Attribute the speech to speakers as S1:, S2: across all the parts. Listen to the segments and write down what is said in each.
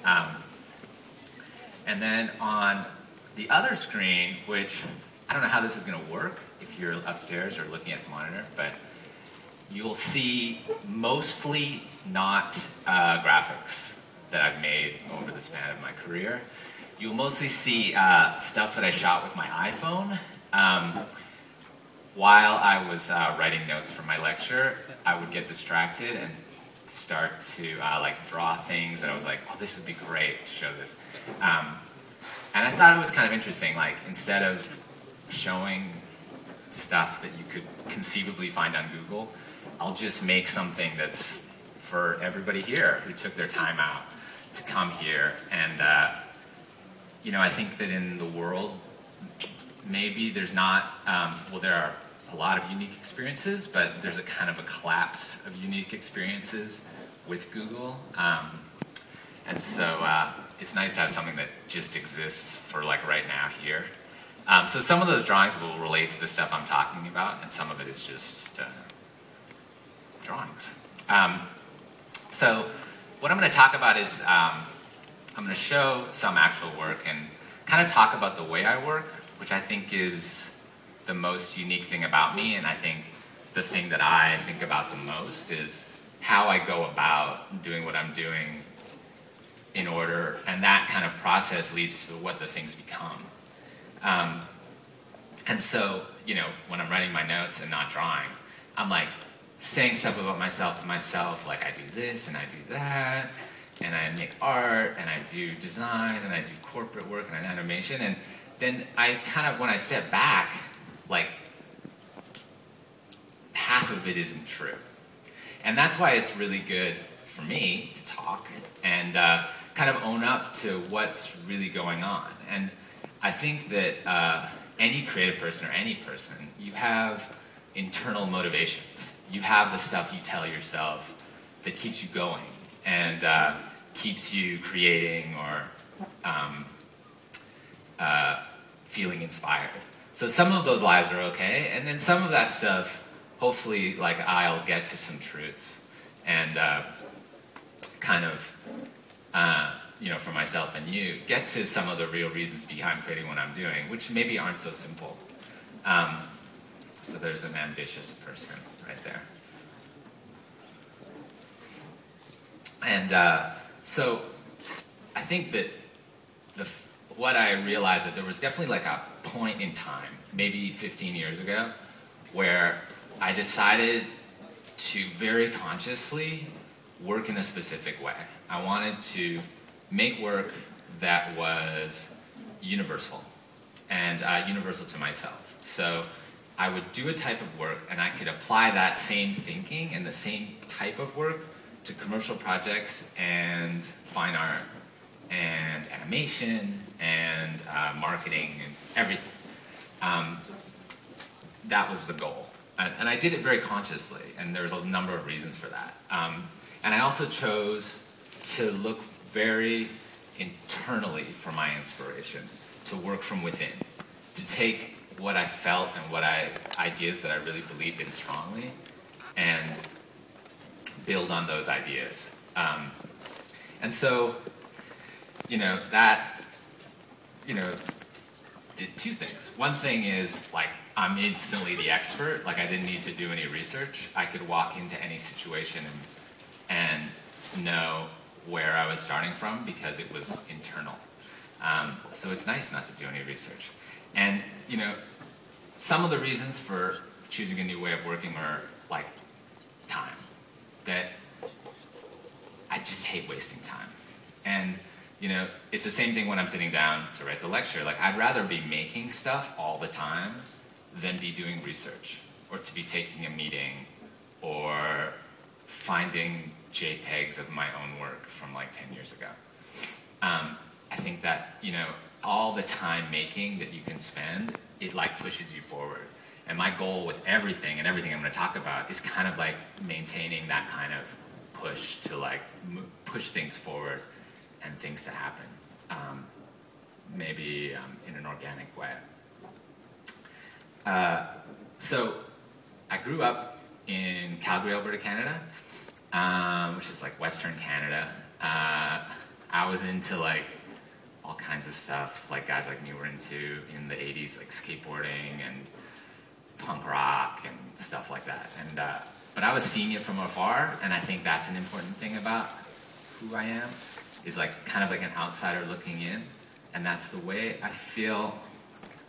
S1: Um, and then on the other screen, which I don't know how this is going to work if you're upstairs or looking at the monitor, but you'll see mostly not graphics that I've made over the span of my career. You'll mostly see stuff that I shot with my iPhone. While I was writing notes for my lecture, I would get distracted and start to like draw things that I was like, oh, this would be great to show this. And I thought it was kind of interesting, like instead of showing stuff that you could conceivably find on Google, I'll just make something that's for everybody here who took their time out to come here. And you know, I think that in the world, maybe there's not, well, there are a lot of unique experiences, but there's a kind of a collapse of unique experiences with Google. And so it's nice to have something that just exists for like right now here. So some of those drawings will relate to the stuff I'm talking about, and some of it is just drawings. So what I'm going to talk about is I'm going to show some actual work and kind of talk about the way I work, which I think is the most unique thing about me, and I think the thing that I think about the most is how I go about doing what I'm doing in order, and that kind of process leads to what the things become. And so, you know, when I'm writing my notes and not drawing, I'm like saying stuff about myself to myself, like I do this and I do that, and I make art, and I do design, and I do corporate work, and animation, and then I kind of, when I step back, like, half of it isn't true. And that's why it's really good for me to talk and kind of own up to what's really going on. And I think that any creative person or any person, you have internal motivations. You have the stuff you tell yourself that keeps you going and keeps you creating or feeling inspired. So some of those lies are okay, and then some of that stuff, hopefully, like I'll get to some truths and kind of, you know, for myself and you, get to some of the real reasons behind creating what I'm doing, which maybe aren't so simple. So there's an ambitious person right there. And so I think that what I realized that there was definitely like a point in time, maybe 15 years ago, where I decided to very consciously work in a specific way. I wanted to make work that was universal and universal to myself. So I would do a type of work and I could apply that same thinking and the same type of work to commercial projects and fine art and animation and marketing and everything. That was the goal. And I did it very consciously, and there's a number of reasons for that. And I also chose to look very internally for my inspiration, to work from within, to take what I felt and ideas that I really believed in strongly, and build on those ideas. And so, you know, that, you know, did two things. One thing is, like, I'm instantly the expert. Like, I didn't need to do any research. I could walk into any situation and know where I was starting from because it was internal. So it's nice not to do any research. And, you know, some of the reasons for choosing a new way of working are, like, time. That I just hate wasting time. And, you know, it's the same thing when I'm sitting down to write the lecture. Like, I'd rather be making stuff all the time than be doing research, or to be taking a meeting, or finding JPEGs of my own work from like 10 years ago. I think that, you know, all the time making that you can spend, it like pushes you forward. And my goal with everything, and everything I'm going to talk about, is kind of like maintaining that kind of push to like push things forward and things to happen, maybe in an organic way. So I grew up in Calgary, Alberta, Canada, which is like Western Canada. I was into like all kinds of stuff like guys like me were into in the 80s, like skateboarding and punk rock and stuff like that. And but I was seeing it from afar, and I think that's an important thing about who I am, is like kind of like an outsider looking in, and that's the way I feel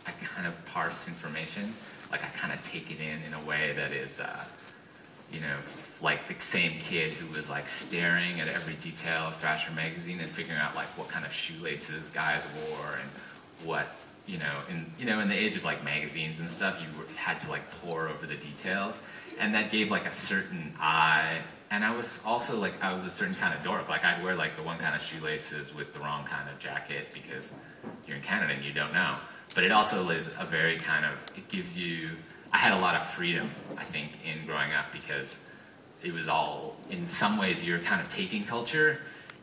S1: I kind of parse information. Like I kind of take it in a way that is, you know, like the same kid who was like staring at every detail of Thrasher magazine and figuring out like what kind of shoelaces guys wore and what, you know, in the age of like magazines and stuff, had to like pore over the details, and that gave like a certain eye. And I was also like, I was a certain kind of dork. Like I'd wear like the one kind of shoelaces with the wrong kind of jacket because you're in Canada and you don't know. But it also is a very kind of, it gives you, I had a lot of freedom, I think, in growing up, because it was all, in some ways, you're kind of taking culture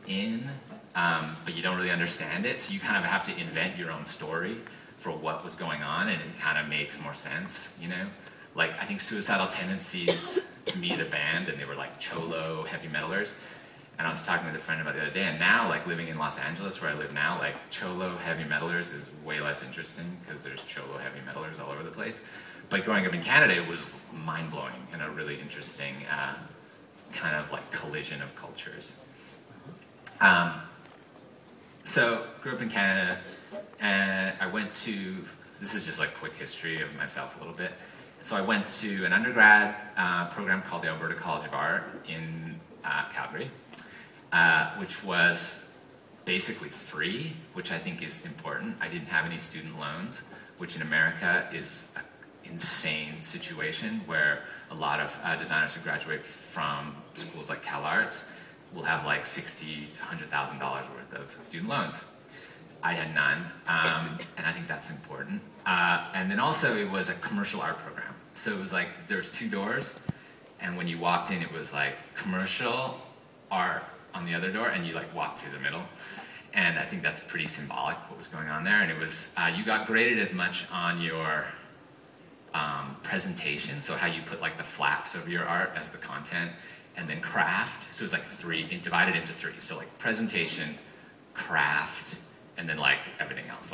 S1: in, but you don't really understand it, so you kind of have to invent your own story for what was going on, and it kind of makes more sense, you know? Like, I think Suicidal Tendencies, to me, the band, and they were like cholo heavy metalers, and I was talking with a friend about it the other day, and now, like, living in Los Angeles, where I live now, like, cholo heavy metalers is way less interesting, because there's cholo heavy metalers all over the place. But growing up in Canada, it was mind-blowing and a really interesting kind of, like, collision of cultures. So, grew up in Canada, and I went to, this is just, like, quick history of myself a little bit. So I went to an undergrad program called the Alberta College of Art in Calgary, which was basically free, which I think is important. I didn't have any student loans, which in America is an insane situation where a lot of designers who graduate from schools like CalArts will have like $60,000, $100,000 worth of student loans. I had none, and I think that's important. And then also it was a commercial art program. So it was like, there was 2 doors, and when you walked in, it was like commercial art on the other door, and you like walked through the middle. And I think that's pretty symbolic, what was going on there. And it was, you got graded as much on your presentation, so how you put like the flaps of your art as the content, and then craft. So it was like 3, divided into 3. So like presentation, craft, and then like everything else.